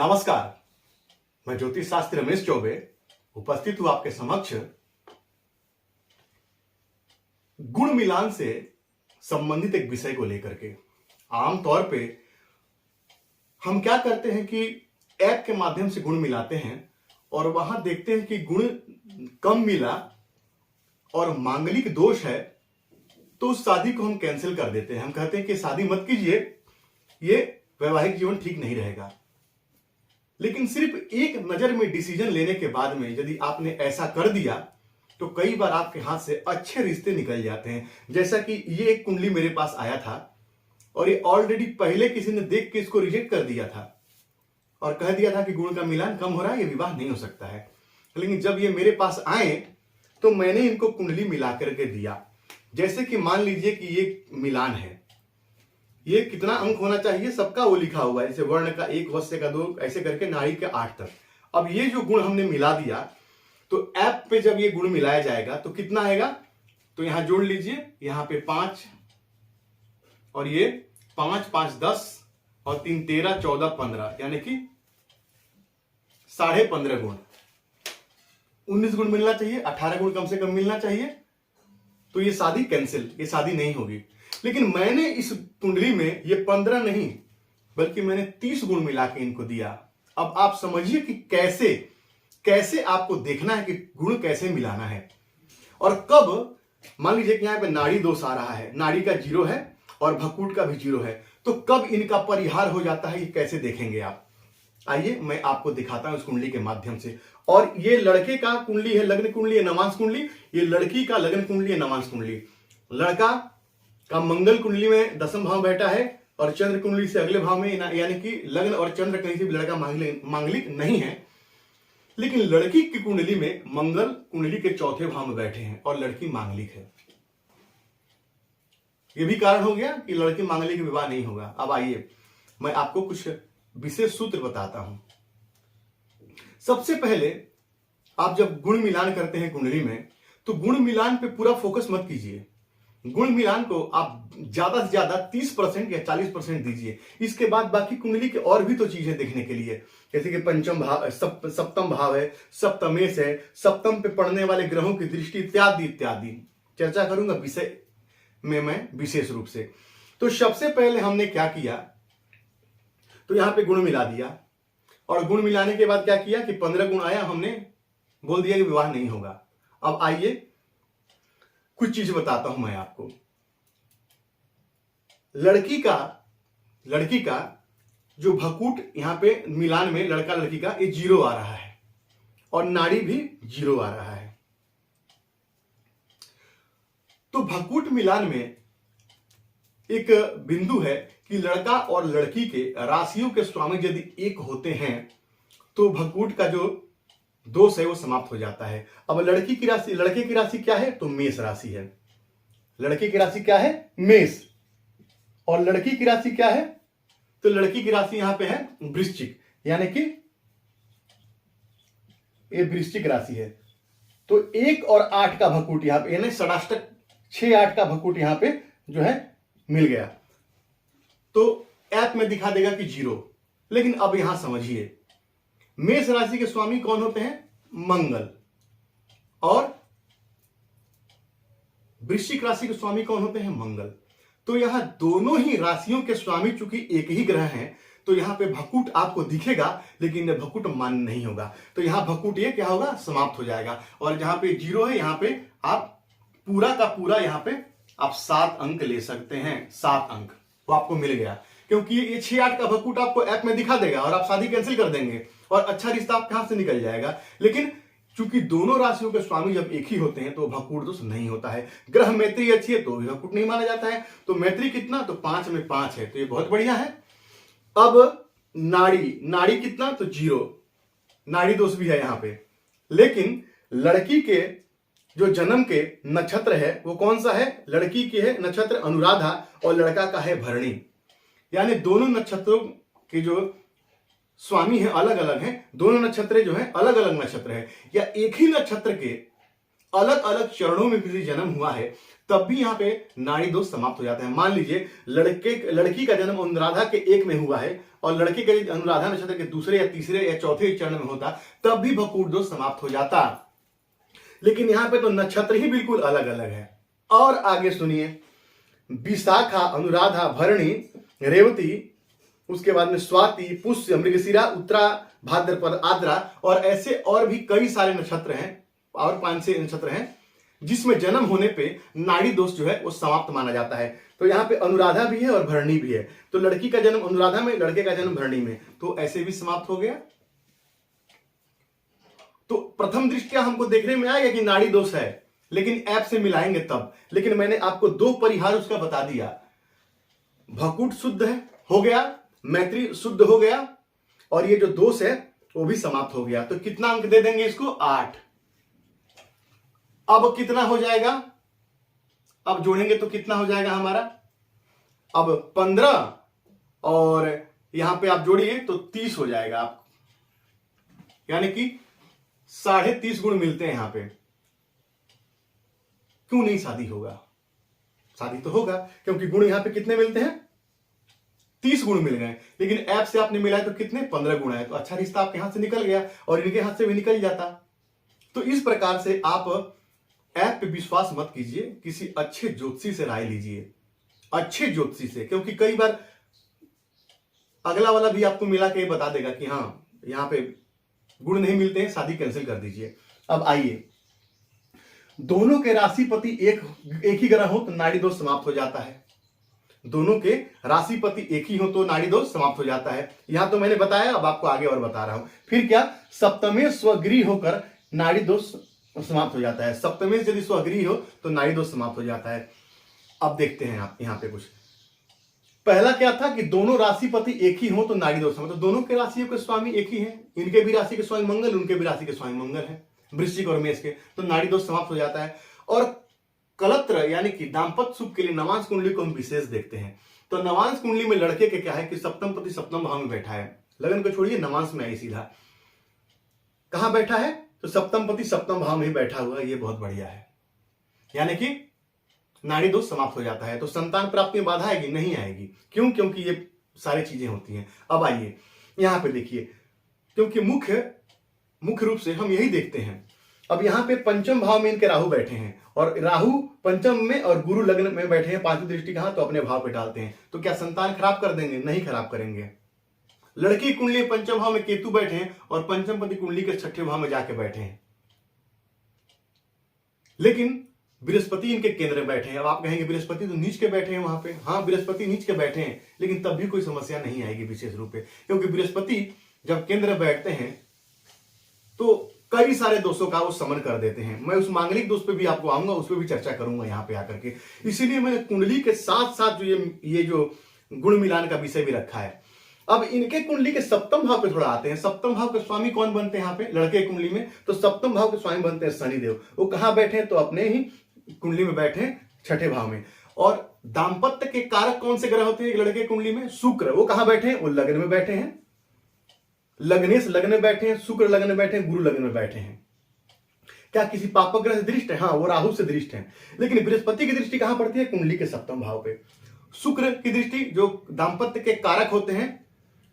नमस्कार, मैं ज्योतिष शास्त्री रमेश चौबे उपस्थित हूं आपके समक्ष गुण मिलान से संबंधित एक विषय को लेकर के। आमतौर पे हम क्या करते हैं कि ऐप के माध्यम से गुण मिलाते हैं और वहां देखते हैं कि गुण कम मिला और मांगलिक दोष है, तो उस शादी को हम कैंसिल कर देते हैं। हम कहते हैं कि शादी मत कीजिए, ये वैवाहिक जीवन ठीक नहीं रहेगा। लेकिन सिर्फ एक नजर में डिसीजन लेने के बाद में यदि आपने ऐसा कर दिया तो कई बार आपके हाथ से अच्छे रिश्ते निकल जाते हैं। जैसा कि ये एक कुंडली मेरे पास आया था और ये ऑलरेडी पहले किसी ने देख के इसको रिजेक्ट कर दिया था और कह दिया था कि गुण का मिलान कम हो रहा है, ये विवाह नहीं हो सकता है। लेकिन जब ये मेरे पास आए तो मैंने इनको कुंडली मिला करके दिया। जैसे कि मान लीजिए कि ये मिलान है, ये कितना अंक होना चाहिए सबका वो लिखा हुआ है, जैसे वर्ण का 1, वस्य का 2, ऐसे करके नाड़ी के 8 तक। अब ये जो गुण हमने मिला दिया तो ऐप पे जब ये गुण मिलाया जाएगा तो कितना आएगा, तो यहां जोड़ लीजिए, यहां पे 5 और ये 5, 5, 10 और 3, 13, 14, 15, यानी कि 15.5 गुण। 19 गुण मिलना चाहिए, 18 गुण कम से कम मिलना चाहिए। तो ये शादी कैंसिल, ये शादी नहीं होगी। लेकिन मैंने इस कुंडली में ये 15 नहीं बल्कि मैंने 30 गुण मिला के इनको दिया। अब आप समझिए कि कैसे आपको देखना है कि गुण कैसे मिलाना है और कब। मान लीजिए कि यहां पे नाड़ी दोष आ रहा है, नाड़ी का 0 है और भकूट का भी 0 है, तो कब इनका परिहार हो जाता है ये कैसे देखेंगे आप। आइए मैं आपको दिखाता हूं इस कुंडली के माध्यम से। और ये लड़के का कुंडली है, लग्न कुंडली है, नवांश कुंडली। ये लड़की का लग्न कुंडली है, नवांश कुंडली। लड़का का मंगल कुंडली में 10वें भाव बैठा है और चंद्र कुंडली से अगले भाव में, यानी कि लग्न और चंद्र कहीं से भी लड़का मांगलिक नहीं है। लेकिन लड़की की कुंडली में मंगल कुंडली के 4थे भाव में बैठे हैं और लड़की मांगलिक है। यह भी कारण हो गया कि लड़की मांगलिक विवाह नहीं होगा। अब आइए मैं आपको कुछ विशेष सूत्र बताता हूं। सबसे पहले आप जब गुण मिलान करते हैं कुंडली में तो गुण मिलान पे पूरा फोकस मत कीजिए। गुण मिलान को आप ज्यादा से ज्यादा 30% या 40% दीजिए। इसके बाद बाकी कुंडली के और भी तो चीजें देखने के लिए, जैसे कि पंचम भाव, सप्तम भाव है, सप्तमेश है, सप्तम पे पड़ने वाले ग्रहों की दृष्टि इत्यादि इत्यादि चर्चा करूंगा विषय में मैं विशेष रूप से। तो सबसे पहले हमने क्या किया, तो यहां पे गुण मिला दिया और गुण मिलाने के बाद क्या किया कि 15 गुण आया, हमने बोल दिया कि विवाह नहीं होगा। अब आइए कुछ चीज बताता हूं मैं आपको। लड़की का जो भकूट यहां पे मिलान में लड़का लड़की का ये 0 आ रहा है और नाड़ी भी 0 आ रहा है। तो भकूट मिलान में एक बिंदु है कि लड़का और लड़की के राशियों के स्वामी यदि एक होते हैं तो भकूट का जो दोष है वो समाप्त हो जाता है। अब लड़के की राशि क्या है, तो मेष राशि है। लड़के की राशि क्या है, मेष। और लड़की की राशि क्या है, तो लड़की की राशि यहां पे है वृश्चिक, यानी कि ये वृश्चिक राशि है। तो 1 और 8 का भकूट यहां पे, यानी षडाष्टक 6, 8 का भकूट यहां पे जो है मिल गया। तो ऐप में दिखा देगा कि 0। लेकिन अब यहां समझिए, मेष राशि के स्वामी कौन होते हैं, मंगल। और वृश्चिक राशि के स्वामी कौन होते हैं, मंगल। तो यहां दोनों ही राशियों के स्वामी चूंकि एक ही ग्रह हैं तो यहां पे भकूट आपको दिखेगा लेकिन यह भकूट मान्य नहीं होगा। तो यहां भकूट ये क्या होगा, समाप्त हो जाएगा। और जहां पे 0 है यहां पे आप पूरा का पूरा यहां पे आप 7 अंक ले सकते हैं। 7 अंक वो आपको मिल गया, क्योंकि ये 6, 8 का भकूट आपको ऐप में दिखा देगा और आप शादी कैंसिल कर देंगे और अच्छा रिश्ता आपके हाथ से निकल जाएगा। लेकिन चूंकि दोनों राशियों के स्वामी जब एक ही होते हैं तो भकूट दोष नहीं होता है। ग्रह मैत्री अच्छी है तो भी भकूट नहीं माना जाता है। तो मैत्री कितना, तो 5 में 5 है, तो ये बहुत बढ़िया है। अब नाड़ी कितना, तो 0, नाड़ी दोष भी है यहां पे। लेकिन लड़की के जो जन्म के नक्षत्र है वो कौन सा है, लड़की के है नक्षत्र अनुराधा और लड़का का है भरणी। यानी दोनों नक्षत्रों के जो स्वामी है अलग अलग हैं, दोनों नक्षत्र जो है अलग अलग नक्षत्र है, या एक ही नक्षत्र के अलग अलग चरणों में किसी जन्म हुआ है तब भी यहां पे नाड़ी दोष समाप्त हो जाता है। मान लीजिए लड़की का जन्म अनुराधा के 1 में हुआ है और लड़के के अनुराधा नक्षत्र के दूसरे या तीसरे या चौथे चरण में होता तब भी भ्रकुट दोष समाप्त हो जाता। लेकिन यहां पे तो नक्षत्र ही बिल्कुल अलग अलग है। और आगे सुनिए, विशाखा, अनुराधा, भरणी, रेवती, उसके बाद में स्वाति, पुष्य, मृगशिरा, उत्तरा, भाद्रपद, आद्रा और ऐसे और भी कई सारे नक्षत्र हैं और 5-6 नक्षत्र हैं जिसमें जन्म होने पे नाड़ी दोष जो है वो समाप्त माना जाता है। तो यहाँ पे अनुराधा भी है और भरणी भी है, तो लड़की का जन्म अनुराधा में, लड़के का जन्म भरणी में, तो ऐसे भी समाप्त हो गया। तो प्रथम दृष्टया हमको देखने में आएगा कि नाड़ी दोष है, लेकिन ऐप से मिलाएंगे तब। लेकिन मैंने आपको 2 परिहार उसका बता दिया, भ्रकुट शुद्ध है हो गया, मैत्री शुद्ध हो गया और ये जो दोष है वो भी समाप्त हो गया। तो कितना अंक दे देंगे इसको? 8। अब कितना हो जाएगा? अब जोड़ेंगे तो कितना हो जाएगा हमारा? अब 15 और यहां पे आप जोड़िए तो 30 हो जाएगा आप, यानी कि 30.5 गुण मिलते हैं यहां पे। क्यों नहीं शादी होगा? शादी तो होगा, क्योंकि गुण यहां पे कितने मिलते हैं? 30 गुण मिल गए। लेकिन ऐप से आपने मिलाया तो कितने? 15 गुण है। तो अच्छा रिश्ता आपके हाथ से निकल गया और इनके हाथ से भी निकल जाता। तो इस प्रकार से आप ऐप पे विश्वास मत कीजिए, किसी अच्छे ज्योतिषी से राय लीजिए, अच्छे ज्योतिषी से, क्योंकि कई बार अगला वाला भी आपको मिला के बता देगा कि हाँ यहां पे गुण नहीं मिलते हैं, शादी कैंसिल कर दीजिए। अब आइए, दोनों के राशिपति एक ही ग्रह हो तो नाड़ी दोष समाप्त हो जाता है। दोनों के राशिपति एक ही हो तो नाड़ी दोष समाप्त हो जाता है। यहां तो मैंने बताया, अब आपको आगे और बता रहा हूं। फिर क्या? सप्तमे स्वगृह होकर नाड़ी दोष समाप्त हो जाता है। सप्तमे से यदि स्वगृह हो तो नाड़ी दोष समाप्त हो जाता है। अब देखते हैं आप यहां पे कुछ। पहला क्या था कि दोनों राशिपति एक ही हो तो नाड़ी दोष समाप्त, तो दोनों के राशियों के स्वामी एक ही हैं, इनके भी राशि के स्वामी मंगल, उनके भी राशि के स्वामी मंगल है, वृश्चिक और मेष के, तो नाड़ी दोष समाप्त हो जाता है। और कलत्र यानी कि दाम्पत्य सुख के लिए नवांश कुंडली को हम विशेष देखते हैं। तो नवांश कुंडली में लड़के के क्या है कि सप्तम पति सप्तम भाव में बैठा है, लगन को छोड़िए नवांश में आई सीधा, कहां बैठा है? तो सप्तम पति सप्तम भाव में ही बैठा हुआ है, ये बहुत बढ़िया है, यानी कि नाड़ी दोष समाप्त हो जाता है। तो संतान प्राप्ति में बाधा आएगी? नहीं आएगी। क्यों? क्योंकि ये सारी चीजें होती हैं। अब आइए यहां पे देखिए, क्योंकि मुख्य रूप से हम यही देखते हैं। अब यहां पे पंचम भाव में इनके राहु बैठे हैं और राहु पंचम में और गुरु लग्न में बैठे हैं, 5वीं दृष्टि कहां? तो अपने भाव पे डालते हैं। तो क्या संतान खराब कर देंगे? नहीं खराब करेंगे। लड़की कुंडली पंचम भाव में केतु बैठे हैं और पंचम पति कुंडली के 6ठे भाव में जाके बैठे हैं, लेकिन बृहस्पति इनके केंद्र में बैठे हैं। अब आप कहेंगे बृहस्पति तो नीच के बैठे हैं वहां पे। हाँ, बृहस्पति नीच के बैठे हैं, लेकिन तब भी कोई समस्या नहीं आएगी विशेष रूप से, क्योंकि बृहस्पति जब केंद्र में बैठते हैं तो कई सारे दोषों का वो समन कर देते हैं। मैं उस मांगलिक दोष पे भी आपको आऊंगा, उस पर भी चर्चा करूंगा यहाँ पे आकर के। इसीलिए मैंने कुंडली के साथ साथ जो ये जो गुण मिलान का विषय भी रखा है। अब इनके कुंडली के सप्तम भाव पे थोड़ा आते हैं। सप्तम भाव के स्वामी कौन बनते हैं यहाँ पे लड़के कुंडली में? तो सप्तम भाव के स्वामी बनते हैं शनिदेव। वो कहां बैठे हैं? तो अपने ही कुंडली में बैठे हैं 6ठे भाव में। और दाम्पत्य के कारक कौन से ग्रह होते हैं लड़के कुंडली में? शुक्र। वो कहां बैठे हैं? वो लग्न में बैठे हैं, लग्नेश लग्न में बैठे हैं, शुक्र लग्न में बैठे हैं, गुरु लग्न में बैठे हैं। क्या किसी पापक ग्रह से दृष्ट है? हाँ, वो राहु से दृष्ट है। लेकिन बृहस्पति की दृष्टि कहां पड़ती है? कुंडली के सप्तम भाव पे। शुक्र की दृष्टि, जो दाम्पत्य के कारक होते हैं,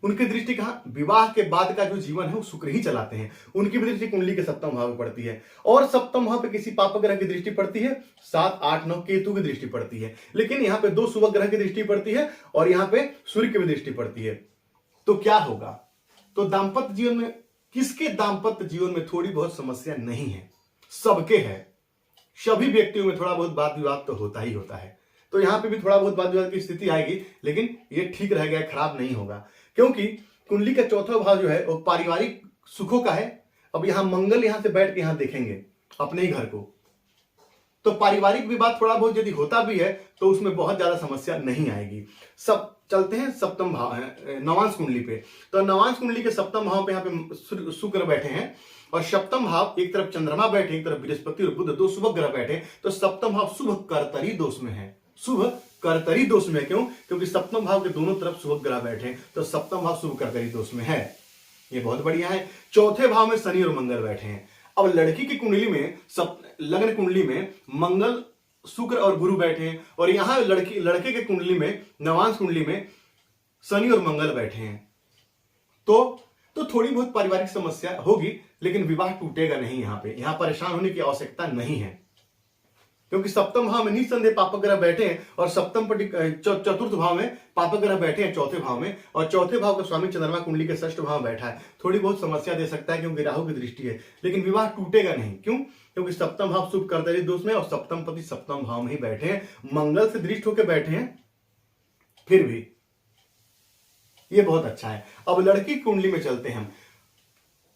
उनकी दृष्टि कहां? विवाह के बाद का जो जीवन है वो शुक्र ही चलाते हैं, उनकी भी दृष्टि कुंडली के सप्तम भाव में पड़ती है। और सप्तम भाव पे किसी पापक ग्रह की दृष्टि पड़ती है, 7, 8, 9 केतु की दृष्टि पड़ती है। लेकिन यहाँ पे 2 शुभ ग्रह की दृष्टि पड़ती है और यहाँ पे सूर्य की भी दृष्टि पड़ती है। तो क्या होगा? तो दाम्पत्य जीवन में, किसके दाम्पत्य जीवन में थोड़ी बहुत समस्या नहीं है? सबके है। सभी व्यक्तियों में थोड़ा बहुत वाद विवाद तो होता ही होता है। तो यहां पे भी थोड़ा बहुत वाद विवाद की स्थिति आएगी, लेकिन ये ठीक रह गया, खराब नहीं होगा, क्योंकि कुंडली का चौथा भाव जो है वो पारिवारिक सुखों का है। अब यहां मंगल यहां से बैठ के यहां देखेंगे अपने ही घर को, तो पारिवारिक विवाद थोड़ा बहुत यदि होता भी है तो उसमें बहुत ज्यादा समस्या नहीं आएगी। सब चलते हैं सप्तम भाव नवांश कुंडली पे। तो नवांश कुंडली के सप्तम भाव पे यहाँ पे शुक्र बैठे हैं और सप्तम भाव एक तरफ चंद्रमा बैठे, एक तरफ बृहस्पति और बुध, 2 शुभ ग्रह बैठे। तो सप्तम भाव शुभ कर्तरी दोष में है। शुभ कर्तरी दोष में क्यों? क्योंकि सप्तम भाव के दोनों तरफ शुभ ग्रह बैठे, तो सप्तम भाव शुभ कर्तरी दोष में है। ये बहुत बढ़िया है। चौथे भाव में शनि और मंगल बैठे हैं। अब लड़की की कुंडली में, लग्न कुंडली में मंगल, शुक्र और गुरु बैठे हैं और यहां लड़के के कुंडली में, नवांश कुंडली में शनि और मंगल बैठे हैं। तो थोड़ी बहुत पारिवारिक समस्या होगी, लेकिन विवाह टूटेगा नहीं। यहां परेशान होने की आवश्यकता नहीं है, क्योंकि सप्तम भाव में निसंदेह पापग्रह बैठे हैं और सप्तम चतुर्थ भाव में पापग्रह बैठे हैं चौथे भाव में, और चौथे भाव का स्वामी चंद्रमा कुंडली के षष्ठ भाव में बैठा है। थोड़ी बहुत समस्या दे सकता है क्योंकि राहु की दृष्टि है, लेकिन विवाह टूटेगा नहीं। क्यों? क्योंकि सप्तम भाव शुभ कर्तरी दोष में और सप्तम पति सप्तम भाव में ही बैठे हैं, मंगल से दृष्ट होकर बैठे हैं, फिर भी ये बहुत अच्छा है। अब लड़की कुंडली में चलते हैं हम।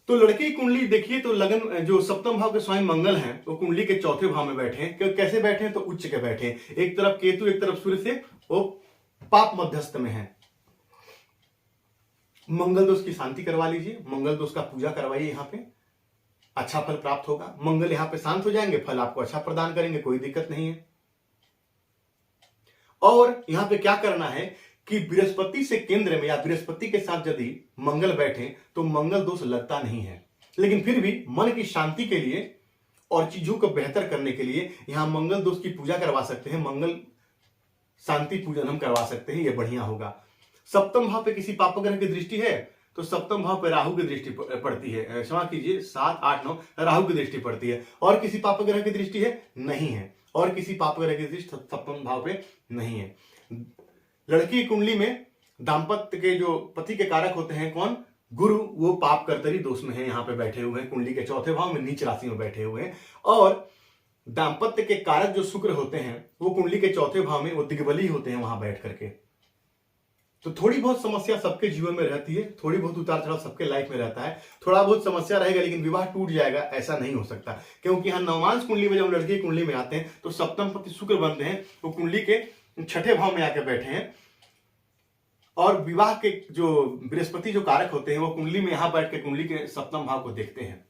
तो लड़की कुंडली देखिए तो लगन जो सप्तम भाव के स्वामी मंगल हैं वो कुंडली के चौथे भाव में बैठे हैं। कैसे बैठे हैं? तो उच्च के बैठे हैं, एक तरफ केतु एक तरफ सूर्य से वो पाप मध्यस्थ में है। मंगल दोष की शांति करवा लीजिए, मंगल दोष का पूजा करवाइए, यहाँ पे अच्छा फल प्राप्त होगा। मंगल यहाँ पे शांत हो जाएंगे, फल आपको अच्छा प्रदान करेंगे, कोई दिक्कत नहीं है। और यहाँ पे क्या करना है कि बृहस्पति से केंद्र में या बृहस्पति के साथ यदि मंगल बैठे तो मंगल दोष लगता नहीं है, लेकिन फिर भी मन की शांति के लिए और चीजों को बेहतर करने के लिए यहां मंगल दोष की पूजा करवा सकते हैं, मंगल शांति पूजन हम करवा सकते हैं, यह बढ़िया होगा। सप्तम भाव पे किसी पाप ग्रह की दृष्टि है तो सप्तम भाव पे राहु की दृष्टि पड़ती है, क्षमा कीजिए 7, 8, 9 राहु की दृष्टि पड़ती है। और किसी पाप ग्रह की दृष्टि है? नहीं है। और किसी पाप ग्रह की दृष्टि सप्तम भाव पे नहीं है। लड़की की कुंडली में दाम्पत्य के जो पति के कारक होते हैं कौन? गुरु, वो पाप कर्तरी दोष में है, यहाँ पे बैठे हुए हैं, कुंडली के चौथे भाव में नीच राशि में बैठे हुए हैं। और दाम्पत्य के कारक जो शुक्र होते हैं वो कुंडली के चौथे भाव में वो दिग्बली होते हैं वहां बैठ करके। तो थोड़ी बहुत समस्या सबके जीवन में रहती है, थोड़ी बहुत उतार चढ़ाव सबके लाइफ में रहता है, थोड़ा बहुत समस्या रहेगा, लेकिन विवाह टूट जाएगा ऐसा नहीं हो सकता। क्योंकि यहाँ नवमांश कुंडली में जब लड़की कुंडली में आते हैं तो सप्तम पति शुक्र बनते हैं, वो कुंडली के छठे भाव में आकर बैठे हैं। और विवाह के जो बृहस्पति जो कारक होते हैं वो कुंडली में यहां बैठ के कुंडली के सप्तम भाव को देखते हैं।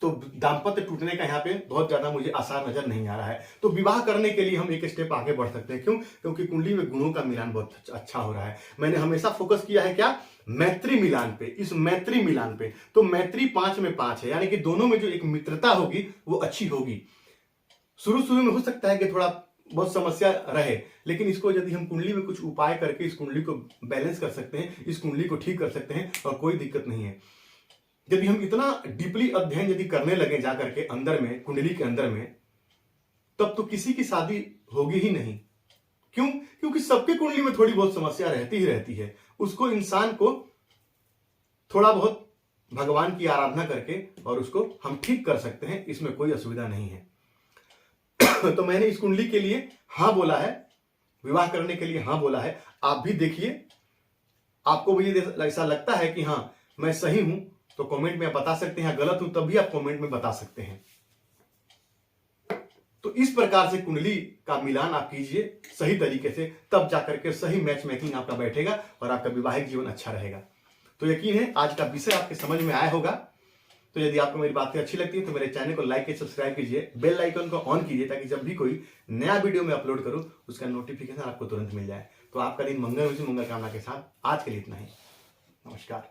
तो दाम्पत्य टूटने का यहाँ पे बहुत ज्यादा मुझे आसार नजर नहीं आ रहा है। तो विवाह करने के लिए हम एक स्टेप आगे बढ़ सकते हैं। क्यों? क्योंकि कुंडली में गुणों का मिलान बहुत अच्छा हो रहा है। मैंने हमेशा फोकस किया है क्या? मैत्री मिलान पे, इस मैत्री मिलान पे। तो मैत्री 5 में 5 है, यानी कि दोनों में जो एक मित्रता होगी वो अच्छी होगी। शुरू में हो सकता है कि थोड़ा बहुत समस्या रहे, लेकिन इसको यदि हम कुंडली में कुछ उपाय करके इस कुंडली को बैलेंस कर सकते हैं, इस कुंडली को ठीक कर सकते हैं और कोई दिक्कत नहीं है। यदि हम इतना डीपली अध्ययन यदि करने लगे जाकर के अंदर में, कुंडली के अंदर में, तब तो किसी की शादी होगी ही नहीं। क्यों? क्योंकि सबके कुंडली में थोड़ी बहुत समस्या रहती ही रहती है। उसको इंसान को थोड़ा बहुत भगवान की आराधना करके और उसको हम ठीक कर सकते हैं, इसमें कोई असुविधा नहीं है। तो मैंने इस कुंडली के लिए हाँ बोला है, विवाह करने के लिए हाँ बोला है। आप भी देखिए, आपको भी ऐसा लगता है कि हाँ मैं सही हूं तो कमेंट में बता सकते हैं, गलत हूं तब भी आप कमेंट में बता सकते हैं। तो इस प्रकार से कुंडली का मिलान आप कीजिए सही तरीके से, तब जाकर के सही मैच मेकिंग आपका बैठेगा और आपका वैवाहिक जीवन अच्छा रहेगा। तो यकीन है आज का विषय आपके समझ में आया होगा। तो यदि आपको मेरी बातें अच्छी लगती है तो मेरे चैनल को लाइक सब्सक्राइब कीजिए, बेल आइकन को ऑन कीजिए, ताकि जब भी कोई नया वीडियो मैं अपलोड करूं उसका नोटिफिकेशन आपको तुरंत मिल जाए। तो आपका दिन मंगल कामना के साथ आज के लिए इतना ही। नमस्कार।